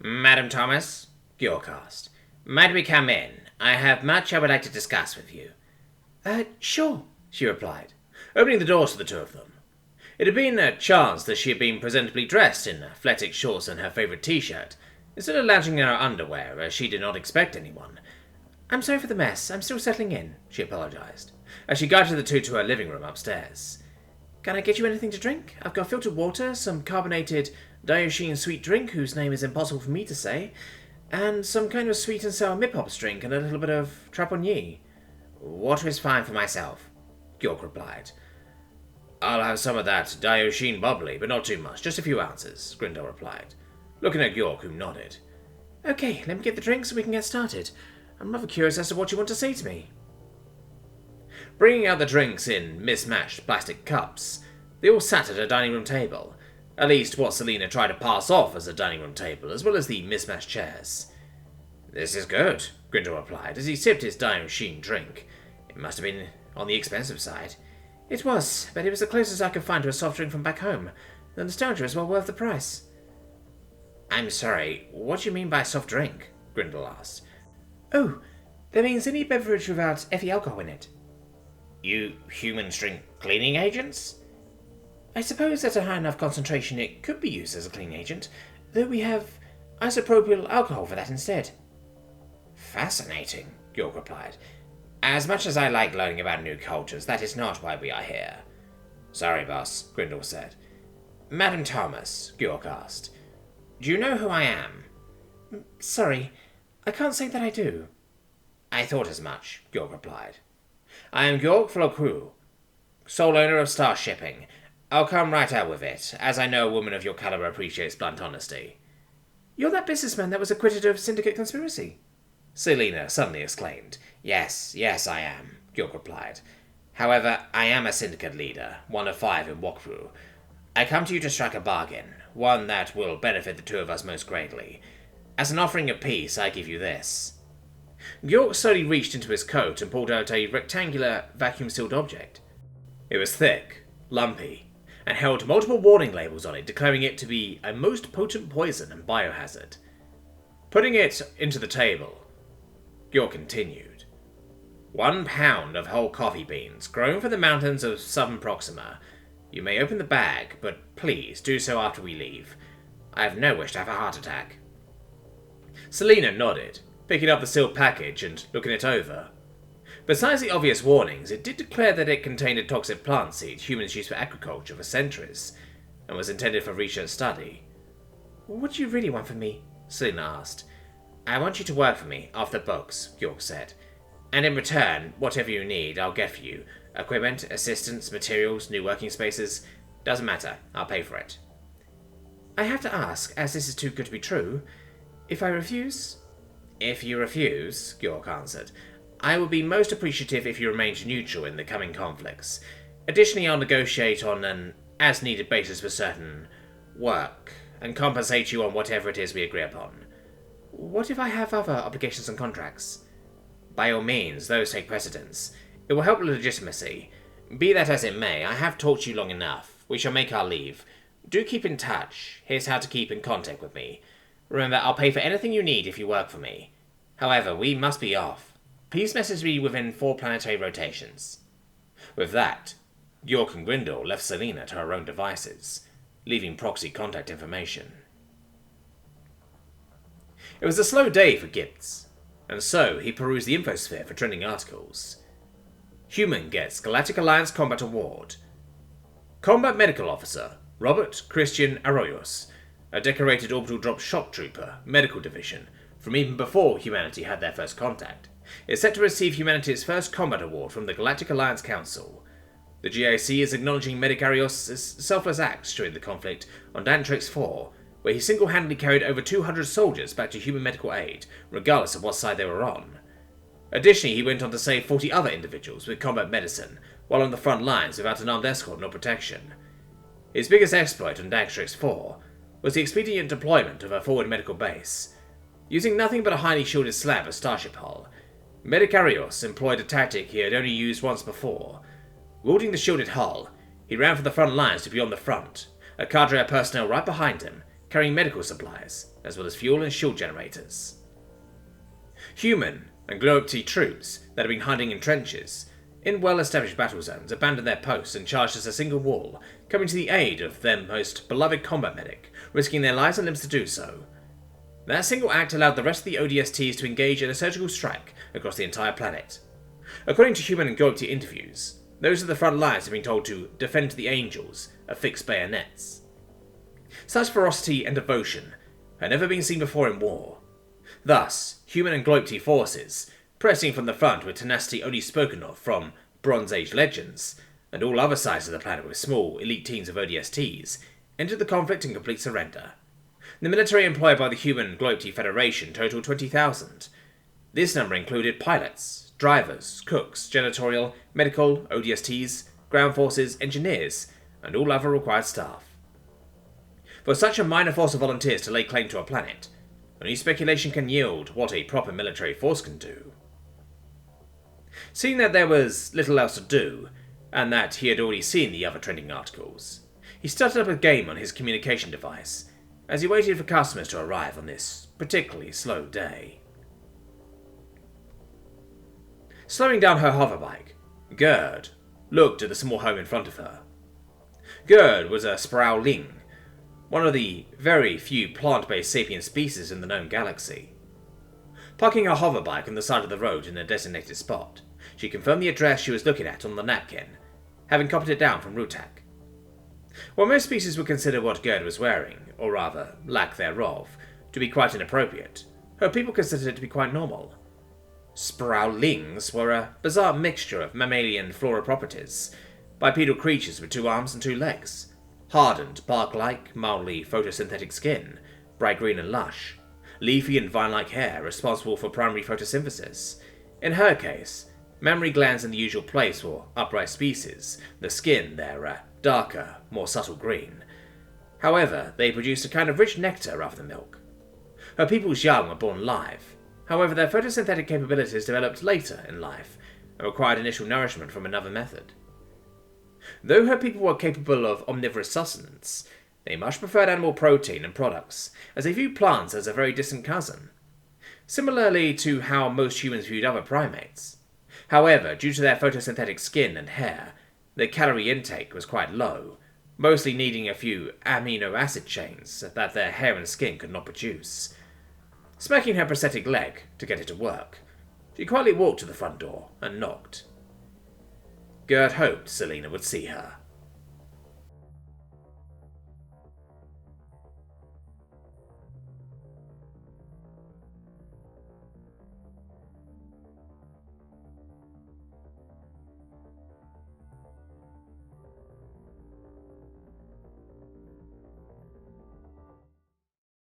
Madam Thomas, York asked. Might we come in? I have much I would like to discuss with you. Sure, she replied, opening the doors to the two of them. It had been a chance that she had been presentably dressed in athletic shorts and her favourite t-shirt, instead of lounging in her underwear, as she did not expect anyone. I'm sorry for the mess. I'm still settling in, she apologised, as she guided the two to her living room upstairs. Can I get you anything to drink? I've got filtered water, some carbonated Dionysian sweet drink whose name is impossible for me to say, and some kind of sweet and sour mip-hops drink and a little bit of traponnier. Water is fine for myself, York replied. I'll have some of that Dionysian bubbly, but not too much, just a few ounces, Grindel replied, looking at York, who nodded. Okay, let me get the drink so we can get started. I'm rather curious as to what you want to say to me. Bringing out the drinks in mismatched plastic cups, they all sat at a dining room table, at least what Selina tried to pass off as a dining room table, as well as the mismatched chairs. This is good, Grindel replied, as he sipped his Dionysian drink. It must have been on the expensive side. It was, but it was the closest I could find to a soft drink from back home. The nostalgia is well worth the price. I'm sorry, what do you mean by soft drink? Grindel asked. Oh, that means any beverage without ethyl alcohol in it. You humans drink cleaning agents? I suppose at a high enough concentration it could be used as a cleaning agent, though we have isopropyl alcohol for that instead. Fascinating, York replied. As much as I like learning about new cultures, that is not why we are here. Sorry, boss, Grindel said. Madam Thomas, York asked, do you know who I am? Sorry, I can't say that I do. I thought as much, York replied. I am York Flocru, sole owner of Star Shipping. I'll come right out with it, as I know a woman of your caliber appreciates blunt honesty. You're that businessman that was acquitted of syndicate conspiracy? Selina suddenly exclaimed. Yes, I am, York replied. However, I am a syndicate leader, one of 5 in Wakru. I come to you to strike a bargain, one that will benefit the two of us most greatly. As an offering of peace, I give you this. York slowly reached into his coat and pulled out a rectangular, vacuum-sealed object. It was thick, lumpy, and held multiple warning labels on it, declaring it to be a most potent poison and biohazard. Putting it into the table, York continued. 1 pound of whole coffee beans, grown from the mountains of southern Proxima. You may open the bag, but please do so after we leave. I have no wish to have a heart attack. Selina nodded, picking up the sealed package and looking it over. Besides the obvious warnings, it did declare that it contained a toxic plant seed humans used for agriculture for centuries, and was intended for research study. What do you really want from me? Selina asked. I want you to work for me, off the books, York said. And in return, whatever you need, I'll get for you. Equipment, assistance, materials, new working spaces. Doesn't matter, I'll pay for it. I have to ask, as this is too good to be true, if I refuse? If you refuse, York answered, I will be most appreciative if you remain neutral in the coming conflicts. Additionally, I'll negotiate on an as-needed basis for certain work, and compensate you on whatever it is we agree upon. What if I have other obligations and contracts? By all means, those take precedence. It will help legitimacy. Be that as it may, I have talked to you long enough. We shall make our leave. Do keep in touch. Here's how to keep in contact with me. Remember, I'll pay for anything you need if you work for me. However, we must be off. Please message me within 4 planetary rotations. With that, York and Grindel left Selina to her own devices, leaving proxy contact information. It was a slow day for Gibbs, and so he perused the infosphere for trending articles. Human gets Galactic Alliance Combat Award. Combat Medical Officer, Robert Christian Arroyos, a decorated orbital drop shock trooper, Medical Division, from even before humanity had their first contact, is set to receive humanity's first combat award from the Galactic Alliance Council. The GIC is acknowledging Medic Arroyos' selfless acts during the conflict on Dantrix 4, where he single-handedly carried over 200 soldiers back to human medical aid, regardless of what side they were on. Additionally, he went on to save 40 other individuals with combat medicine, while on the front lines without an armed escort nor protection. His biggest exploit on Dantrix 4 was the expedient deployment of a forward medical base. Using nothing but a highly shielded slab of starship hull, Medic Arroyos employed a tactic he had only used once before. Wielding the shielded hull, he ran from the front lines to beyond the front, a cadre of personnel right behind him, carrying medical supplies. as well as fuel and shield generators. Human and Globe-T troops that had been hiding in trenches in well-established battle zones abandoned their posts and charged as a single wall, coming to the aid of their most beloved combat medic, risking their lives and limbs to do so. That single act allowed the rest of the ODSTs to engage in a surgical strike across the entire planet. According to Human and Globe-T interviews, those at the front lines have been told to defend the angels, affix bayonets. Such ferocity and devotion had never been seen before in war. Thus, Human and Globe-T forces, pressing from the front with tenacity only spoken of from Bronze Age legends, and all other sides of the planet with small, elite teams of ODSTs, entered the conflict in complete surrender. The military employed by the Human Globe-T Federation totaled 20,000. This number included pilots, drivers, cooks, janitorial, medical, ODSTs, ground forces, engineers, and all other required staff. For such a minor force of volunteers to lay claim to a planet, only speculation can yield what a proper military force can do. Seeing that there was little else to do, and that he had already seen the other trending articles, he started up a game on his communication device as he waited for customers to arrive on this particularly slow day. Slowing down her hoverbike, Gerd looked at the small home in front of her. Gerd was a Sprowling, one of the very few plant-based sapient species in the known galaxy. Parking her hoverbike on the side of the road in a designated spot, she confirmed the address she was looking at on the napkin, having copied it down from Rutak. While most species would consider what Gerd was wearing, or rather, lack thereof, to be quite inappropriate, her people considered it to be quite normal. Sprowlings were a bizarre mixture of mammalian flora properties, bipedal creatures with 2 arms and 2 legs, hardened, bark-like, mildly photosynthetic skin, bright green and lush, leafy and vine-like hair responsible for primary photosynthesis. In her case, mammary glands in the usual place for upright species, the skin their darker, more subtle green. However, they produced a kind of rich nectar rather than milk. Her people's young were born live. However, their photosynthetic capabilities developed later in life and required initial nourishment from another method. Though her people were capable of omnivorous sustenance, they much preferred animal protein and products, as they viewed plants as a very distant cousin, similarly to how most humans viewed other primates. However, due to their photosynthetic skin and hair, their calorie intake was quite low, mostly needing a few amino acid chains that their hair and skin could not produce. Smacking her prosthetic leg to get it to work, she quietly walked to the front door and knocked. Gerd hoped Selena would see her.